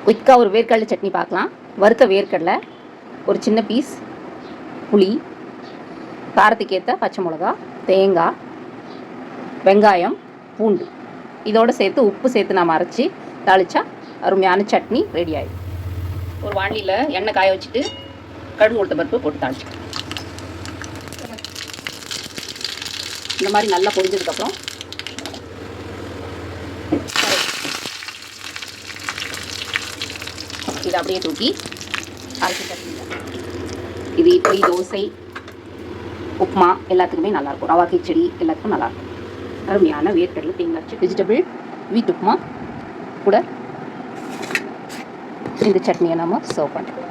குயிக்காக ஒரு வேர்க்கடலை சட்னி பார்க்கலாம். வறுத்த வேர்க்கடலை, ஒரு சின்ன பீஸ் புளி, காரத்துக்கு ஏற்ற பச்சை மிளகா, தேங்காய், வெங்காயம், பூண்டு, இதோடு சேர்த்து உப்பு சேர்த்து நாம் அரைச்சி தாளித்தா அருமையான சட்னி ரெடி ஆகிடும். ஒரு வாண்டியில் எண்ணெய் காய வச்சுட்டு கடுகு உளுத்த பருப்பு போட்டு தாளிச்சிக்கலாம். இந்த மாதிரி நல்லா பொரிஞ்சதுக்கப்புறம் இதை அப்படியே தூக்கி அரைச்சி சட்னி. இது இட்லி, தோசை, உப்புமா எல்லாத்துக்குமே நல்லாயிருக்கும். ரவா கிச்சடி எல்லாத்துக்கும் நல்லாயிருக்கும். அருமையான வேர்க்கடலை தேங்காய் வெஜிடபிள் வீட் உப்புமா கூட இந்த சட்னியை நம்ம சர்வ் பண்ணுறோம்.